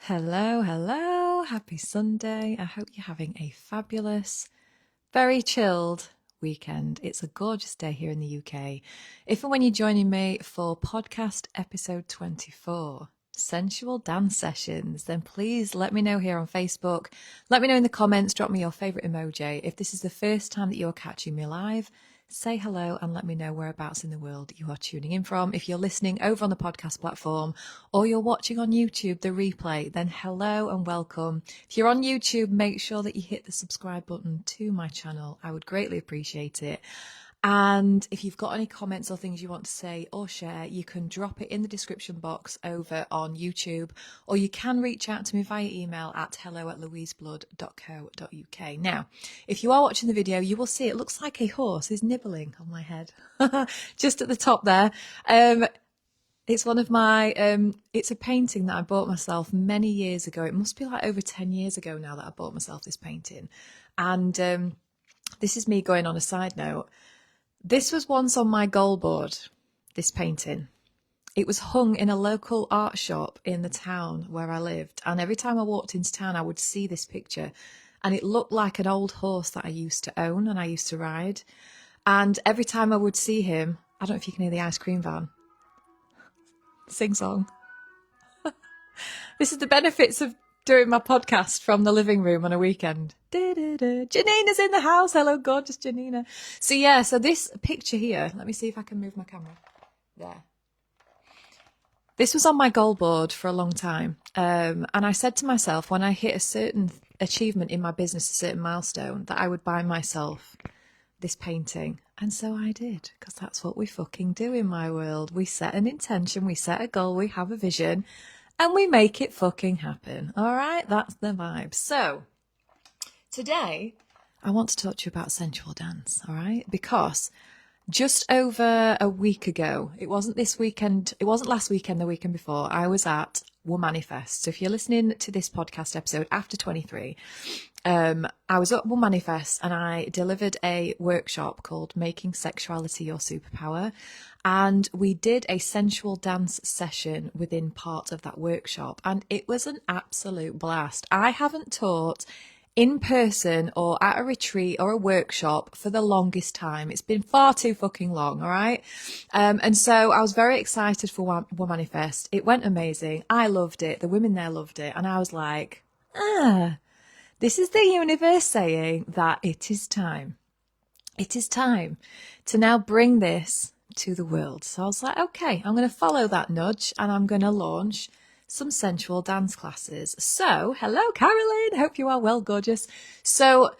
Hello, hello. Happy Sunday. I hope you're having a fabulous, very chilled weekend. It's a gorgeous day here in the UK. If and when you're joining me for podcast episode 24, Sensual Dance Sessions, then please let me know here on Facebook. Let me know in the comments, drop me your favourite emoji. If this is the first time that you're catching me live, say hello and let me know whereabouts in the world you are tuning in from. If you're listening over on the podcast platform or you're watching on YouTube, the replay, then hello and welcome. If you're on YouTube, make sure that you hit the subscribe button to my channel. I would greatly appreciate it. And if you've got any comments or things you want to say or share, you can drop it in the description box over on YouTube, or you can reach out to me via email at hello@louiseblood.co.uk. Now, if you are watching the video, you will see it looks like a horse is nibbling on my head, just at the top there. It's one of my, it's a painting that I bought myself many years ago. It must be like over 10 years ago now that I bought myself this painting. And this is me going on a side note. This was once on my goal board, this painting. It was hung in a local art shop in the town where I lived. And every time I walked into town, I would see this picture. And it looked like an old horse that I used to own and I used to ride. And every time I would see him, I don't know if you can hear the ice cream van. Sing song. This is the benefits of doing my podcast from the living room on a weekend. Janina's in the house. Hello, gorgeous Janina. So this picture here, let me see if I can move my camera. There. This was on my goal board for a long time. And I said to myself, when I hit a certain achievement in my business, a certain milestone, that I would buy myself this painting. And so I did, because that's what we fucking do in my world. We set an intention, we set a goal, we have a vision, and we make it fucking happen. All right, that's the vibe. So today I want to talk to you about sensual dance, all right? Because just over a week ago, it wasn't this weekend, it wasn't last weekend, the weekend before, I was at Womanifest. So if you're listening to this podcast episode after 23, I was at Womanifest and I delivered a workshop called Making Sexuality Your Superpower. And we did a sensual dance session within part of that workshop. And it was an absolute blast. I haven't taught in person or at a retreat or a workshop for the longest time. It's been far too fucking long, all right? And so I was very excited for Womanifest. It went amazing. I loved it. The women there loved it. And I was like, this is the universe saying that it is time. It is time to now bring this to the world. So I was like, okay, I'm going to follow that nudge and I'm going to launch some sensual dance classes. So, hello, Caroline. Hope you are well, gorgeous. So,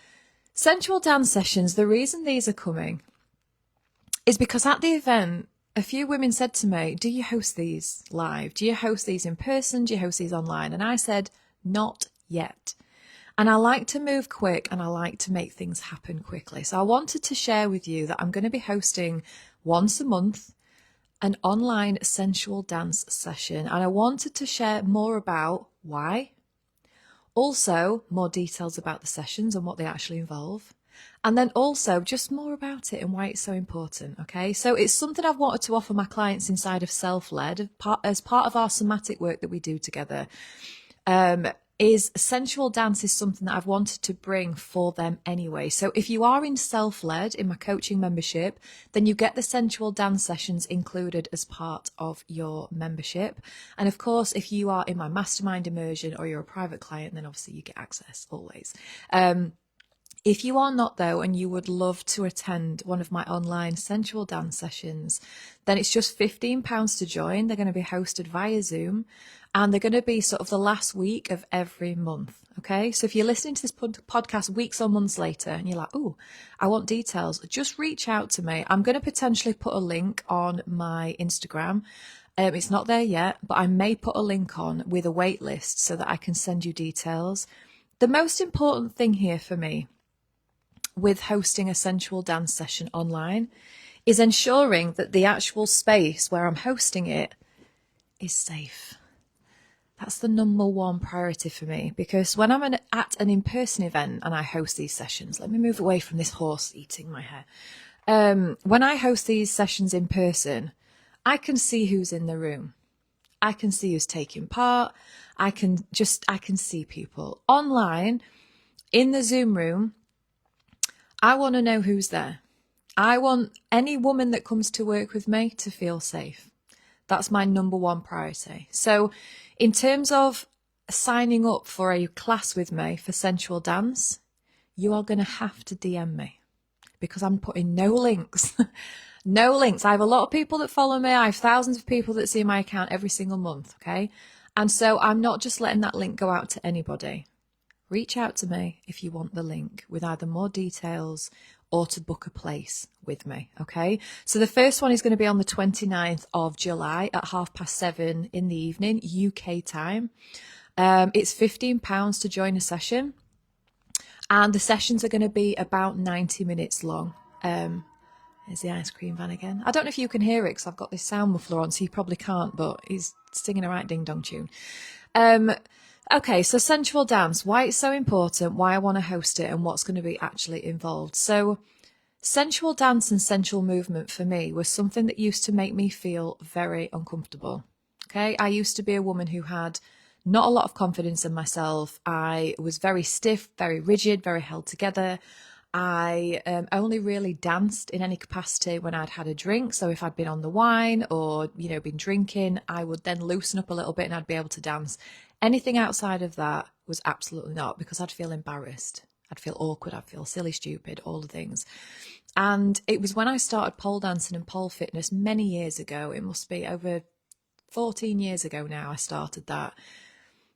sensual dance sessions, the reason these are coming is because at the event, a few women said to me, do you host these live? Do you host these in person? Do you host these online? And I said, not yet. And I like to move quick and I like to make things happen quickly. So I wanted to share with you that I'm going to be hosting once a month an online sensual dance session. And I wanted to share more about why, also more details about the sessions and what they actually involve. And then also just more about it and why it's so important, okay? So it's something I've wanted to offer my clients inside of Self-Led as part of our somatic work that we do together. Is sensual dance is something that I've wanted to bring for them anyway. So if you are in Self-Led in my coaching membership, then you get the sensual dance sessions included as part of your membership. And of course, if you are in my mastermind immersion or you're a private client, then obviously you get access always. If you are not, though, and you would love to attend one of my online sensual dance sessions, then it's just £15 to join. They're going to be hosted via Zoom, and they're going to be sort of the last week of every month, okay? So if you're listening to this podcast weeks or months later, and you're like, oh, I want details, just reach out to me. I'm going to potentially put a link on my Instagram. It's not there yet, but I may put a link on with a wait list so that I can send you details. The most important thing here for me with hosting a sensual dance session online is ensuring that the actual space where I'm hosting it is safe. That's the number one priority for me, because when I'm at an in-person event and I host these sessions, let me move away from this horse eating my hair. When I host these sessions in person, I can see who's in the room. I can see who's taking part. I can see people online in the Zoom room. I want to know who's there. I want any woman that comes to work with me to feel safe. That's my number one priority. So in terms of signing up for a class with me for sensual dance, you are going to have to DM me because I'm putting no links. No links. I have a lot of people that follow me. I have thousands of people that see my account every single month. Okay. And so I'm not just letting that link go out to anybody. Reach out to me if you want the link with either more details or to book a place with me, okay? So the first one is going to be on the 29th of July at 7:30 in the evening, UK time. It's £15 to join a session, and the sessions are going to be about 90 minutes long. There's the ice cream van again. I don't know if you can hear it because I've got this sound muffler on, so you probably can't, but he's singing a right ding-dong tune. Okay, so sensual dance, why it's so important, why I want to host it, and what's going to be actually involved. So sensual dance and sensual movement for me was something that used to make me feel very uncomfortable. Okay, I used to be a woman who had not a lot of confidence in myself. I was very stiff, very rigid, very held together. I only really danced in any capacity when I'd had a drink. So if I'd been on the wine or, been drinking, I would then loosen up a little bit and I'd be able to dance. Anything outside of that was absolutely not, because I'd feel embarrassed. I'd feel awkward. I'd feel silly, stupid, all the things. And it was when I started pole dancing and pole fitness many years ago. It must be over 14 years ago now I started that.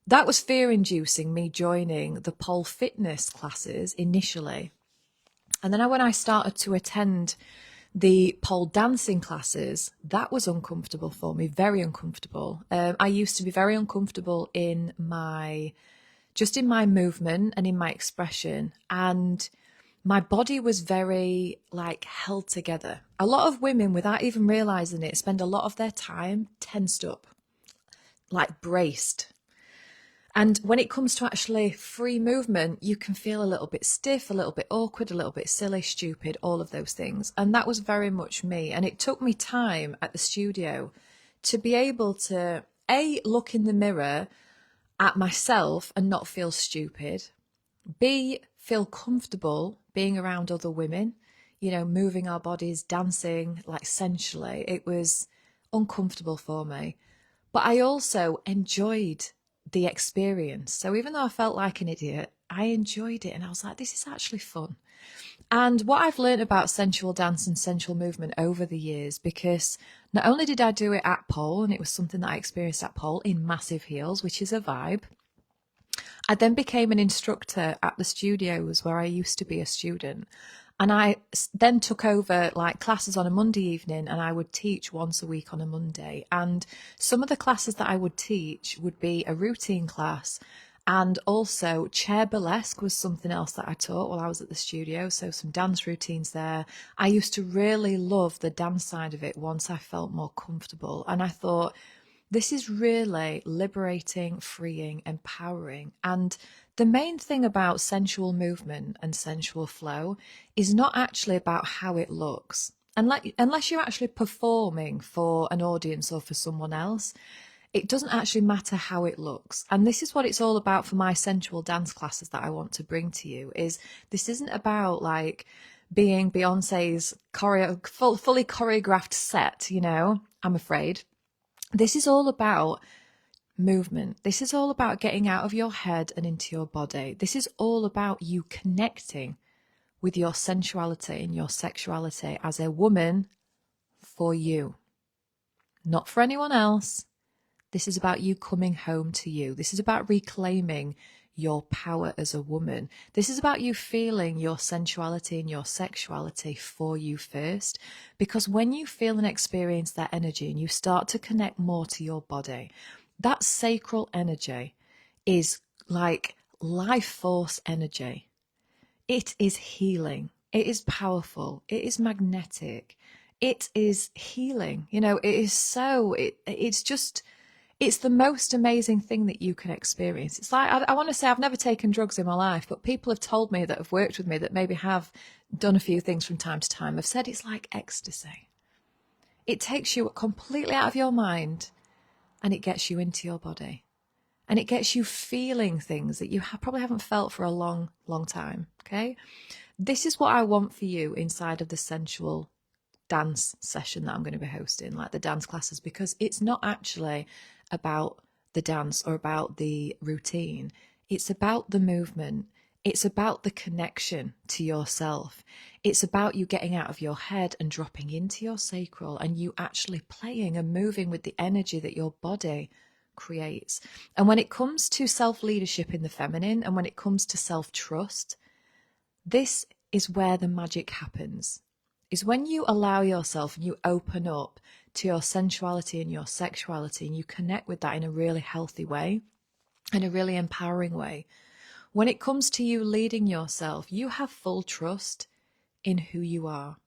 That was fear-inducing, me joining the pole fitness classes initially. And then when I started to attend the pole dancing classes, that was uncomfortable for me, very uncomfortable. I used to be very uncomfortable in my movement and in my expression. And my body was very held together. A lot of women, without even realizing it, spend a lot of their time tensed up, braced. And when it comes to actually free movement, you can feel a little bit stiff, a little bit awkward, a little bit silly, stupid, all of those things. And that was very much me. And it took me time at the studio to be able to, A, look in the mirror at myself and not feel stupid. B, feel comfortable being around other women, moving our bodies, dancing, sensually. It was uncomfortable for me. But I also enjoyed the experience. So even though I felt like an idiot, I enjoyed it. And I was like, this is actually fun. And what I've learned about sensual dance and sensual movement over the years, because not only did I do it at pole, and it was something that I experienced at pole in massive heels, which is a vibe, I then became an instructor at the studios where I used to be a student. And I then took over classes on a Monday evening, and I would teach once a week on a Monday. And some of the classes that I would teach would be a routine class, and also chair burlesque was something else that I taught while I was at the studio. So some dance routines there. I used to really love the dance side of it once I felt more comfortable. And I thought, this is really liberating, freeing, empowering. And the main thing about sensual movement and sensual flow is not actually about how it looks. Unless you're actually performing for an audience or for someone else, it doesn't actually matter how it looks. And this is what it's all about for my sensual dance classes that I want to bring to you. Is this isn't about being Beyonce's fully choreographed set, I'm afraid. This is all about movement. This is all about getting out of your head and into your body. This is all about you connecting with your sensuality and your sexuality as a woman for you, not for anyone else. This is about you coming home to you. This is about reclaiming your power as a woman. This is about you feeling your sensuality and your sexuality for you first. Because when you feel and experience that energy and you start to connect more to your body, that sacral energy is like life force energy. It is healing. It is powerful. It is magnetic. It is healing. It is it's the most amazing thing that you can experience. It's I want to say I've never taken drugs in my life, but people have told me that have worked with me that maybe have done a few things from time to time have said it's like ecstasy. It takes you completely out of your mind and it gets you into your body. And it gets you feeling things that you probably haven't felt for a long, long time, okay? This is what I want for you inside of the sensual dance session that I'm going to be hosting, like the dance classes, because it's not actually about the dance or about the routine. It's about the movement. It's about the connection to yourself. It's about you getting out of your head and dropping into your sacral and you actually playing and moving with the energy that your body creates. And when it comes to self-leadership in the feminine and when it comes to self-trust, this is where the magic happens. Is when you allow yourself and you open up to your sensuality and your sexuality and you connect with that in a really healthy way, in a really empowering way. When it comes to you leading yourself, you have full trust in who you are.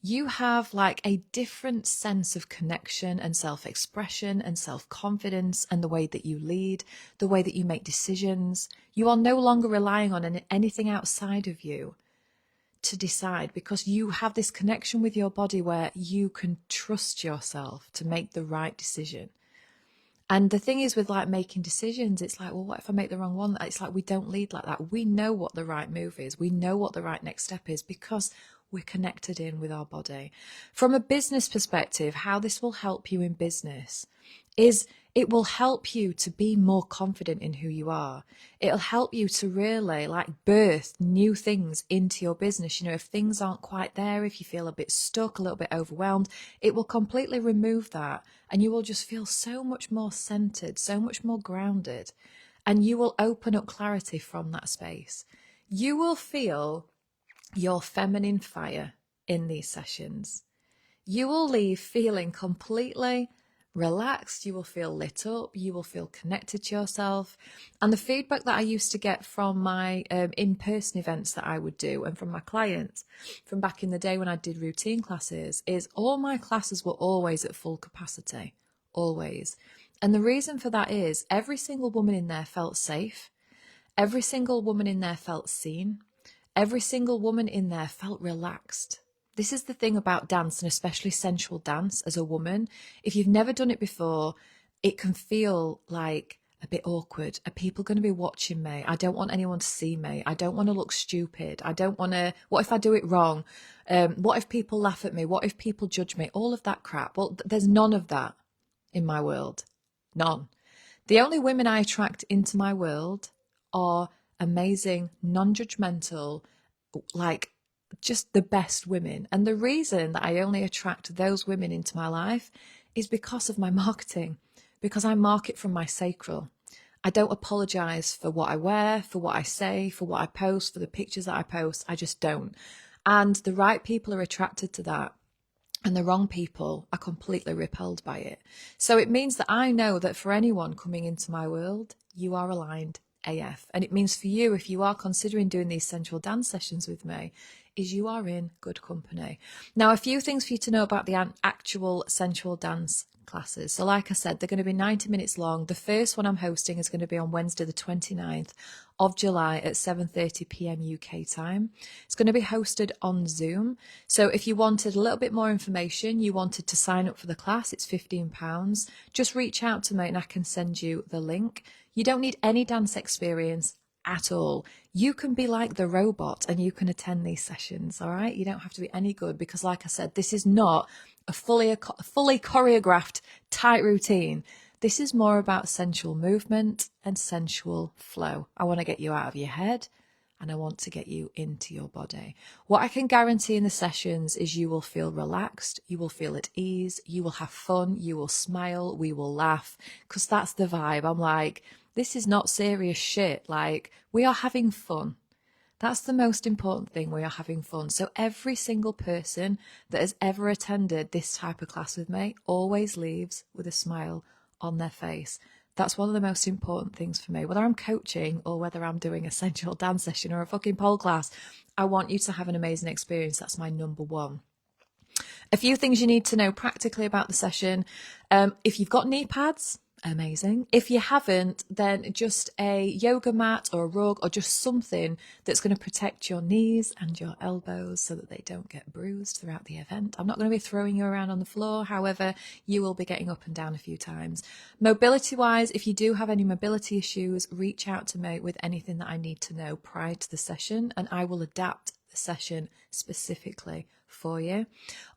You have like a different sense of connection and self-expression and self-confidence and the way that you lead, the way that you make decisions. You are no longer relying on anything outside of you to decide, because you have this connection with your body where you can trust yourself to make the right decision. And the thing is with like making decisions, it's like, well, what if I make the wrong one? It's like we don't lead like that. We know what the right move is. We know what the right next step is because we're connected in with our body. From a business perspective, how this will help you in business is it will help you to be more confident in who you are. It'll help you to really like birth new things into your business. You know, if things aren't quite there, if you feel a bit stuck, a little bit overwhelmed, it will completely remove that. And you will just feel so much more centered, so much more grounded. And you will open up clarity from that space. You will feel your feminine fire in these sessions. You will leave feeling completely relaxed. You will feel lit up. You will feel connected to yourself. And the feedback that I used to get from my in-person events that I would do and from my clients from back in the day when I did routine classes is all my classes were always at full capacity, always. And the reason for that is every single woman in there felt safe. Every single woman in there felt seen. Every single woman in there felt relaxed. This is the thing about dance, and especially sensual dance as a woman. If you've never done it before, it can feel like a bit awkward. Are people going to be watching me? I don't want anyone to see me. I don't want to look stupid. I don't want to, what if I do it wrong? What if people laugh at me? What if people judge me? All of that crap. Well, there's none of that in my world. None. The only women I attract into my world are amazing, non-judgmental, like just the best women. And the reason that I only attract those women into my life is because of my marketing, because I market from my sacral. I don't apologize for what I wear, for what I say, for what I post, for the pictures that I post. I just don't. And the right people are attracted to that. And the wrong people are completely repelled by it. So it means that I know that for anyone coming into my world, you are aligned AF. And it means for you, if you are considering doing these sensual dance sessions with me, is you are in good company. Now, a few things for you to know about the actual sensual dance classes. So like I said, they're going to be 90 minutes long. The first one I'm hosting is going to be on Wednesday, the 29th of July at 7:30 p.m. UK time. It's going to be hosted on Zoom. So if you wanted a little bit more information, you wanted to sign up for the class, it's £15. Just reach out to me and I can send you the link. You don't need any dance experience at all. You can be like the robot and you can attend these sessions, all right? You don't have to be any good because, like I said, this is not a fully choreographed tight routine. This is more about sensual movement and sensual flow. I want to get you out of your head and I want to get you into your body. What I can guarantee in the sessions is you will feel relaxed, you will feel at ease, you will have fun, you will smile, we will laugh, because that's the vibe. I'm like, this is not serious shit. Like, we are having fun. That's the most important thing. We are having fun. So every single person that has ever attended this type of class with me always leaves with a smile on their face. That's one of the most important things for me. Whether I'm coaching or whether I'm doing a sensual dance session or a fucking pole class, I want you to have an amazing experience. That's my number one. A few things you need to know practically about the session. If you've got knee pads, amazing. If you haven't, then just a yoga mat or a rug or just something that's going to protect your knees and your elbows so that they don't get bruised throughout the event. I'm not going to be throwing you around on the floor. However, you will be getting up and down a few times. Mobility wise, if you do have any mobility issues, reach out to me with anything that I need to know prior to the session, and I will adapt the session specifically for you.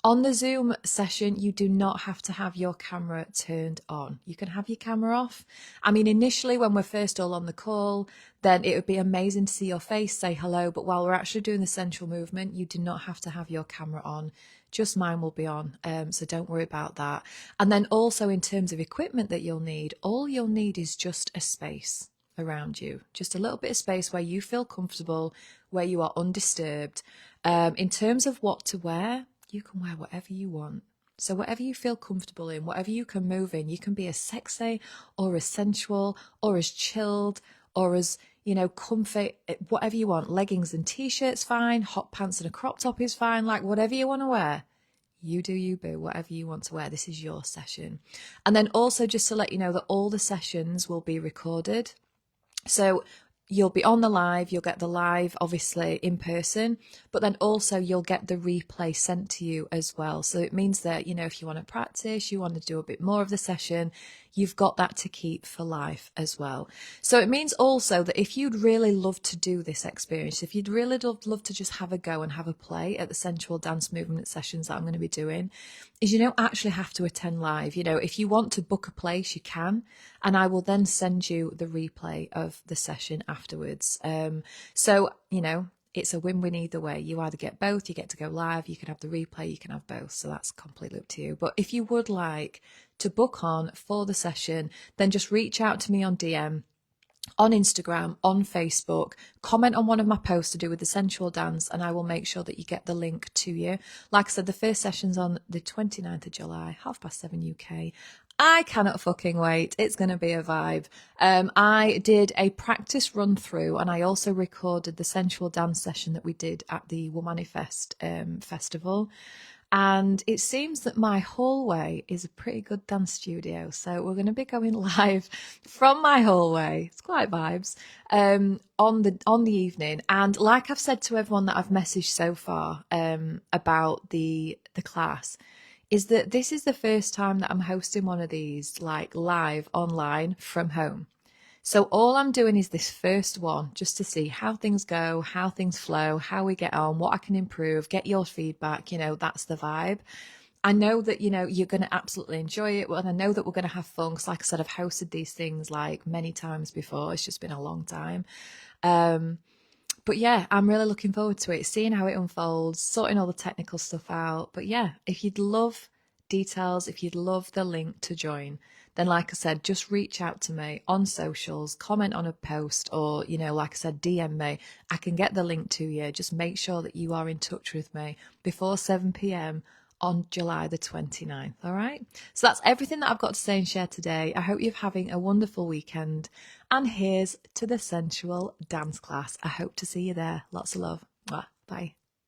On the Zoom session, you do not have to have your camera turned on. You can have your camera off. I mean, initially when we're first all on the call, then it would be amazing to see your face, say hello. But while we're actually doing the sensual movement, you do not have to have your camera on. Just mine will be on, so don't worry about that. And then also in terms of equipment that you'll need, all you'll need is just a space around you, just a little bit of space where you feel comfortable, where you are undisturbed. In terms of what to wear, you can wear whatever you want. So whatever you feel comfortable in, whatever you can move in, you can be as sexy or as sensual or as chilled or as, comfy, whatever you want. Leggings and t-shirts, fine. Hot pants and a crop top is fine. Like whatever you want to wear. You do you, boo, whatever you want to wear. This is your session. And then also just to let you know that all the sessions will be recorded. So you'll be on the live, you'll get the live obviously in person, but then also you'll get the replay sent to you as well. So it means that, if you want to practice, you want to do a bit more of the session, you've got that to keep for life as well. So it means also that if you'd really love to do this experience, if you'd really love to just have a go and have a play at the sensual dance movement sessions that I'm going to be doing, is you don't actually have to attend live. If you want to book a place, you can, and I will then send you the replay of the session afterwards. So it's a win-win either way. You either get both, you get to go live, you can have the replay, you can have both. So that's completely up to you. But if you would like to book on for the session, then just reach out to me on DM, on Instagram, on Facebook, comment on one of my posts to do with the sensual dance, and I will make sure that you get the link to you. Like I said, the first session's on the 29th of July, 7:30 UK. I cannot fucking wait. It's going to be a vibe. I did a practice run through, and I also recorded the sensual dance session that we did at the Womanifest festival. And it seems that my hallway is a pretty good dance studio. So we're going to be going live from my hallway. It's quite vibes, on the evening. And like I've said to everyone that I've messaged so far, about the class, is that this is the first time that I'm hosting one of these like live online from home. So all I'm doing is this first one just to see how things go, how things flow, how we get on, what I can improve, get your feedback. That's the vibe. I know that, you're going to absolutely enjoy it. And I know that we're going to have fun. Because like I said, I've hosted these things like many times before. It's just been a long time. But yeah, I'm really looking forward to it, seeing how it unfolds, sorting all the technical stuff out. But yeah, if you'd love details, if you'd love the link to join, then like I said, just reach out to me on socials, comment on a post, or, like I said, DM me. I can get the link to you. Just make sure that you are in touch with me before 7 p.m. on July the 29th. All right. So that's everything that I've got to say and share today. I hope you're having a wonderful weekend. And here's to the sensual dance class. I hope to see you there. Lots of love. Bye.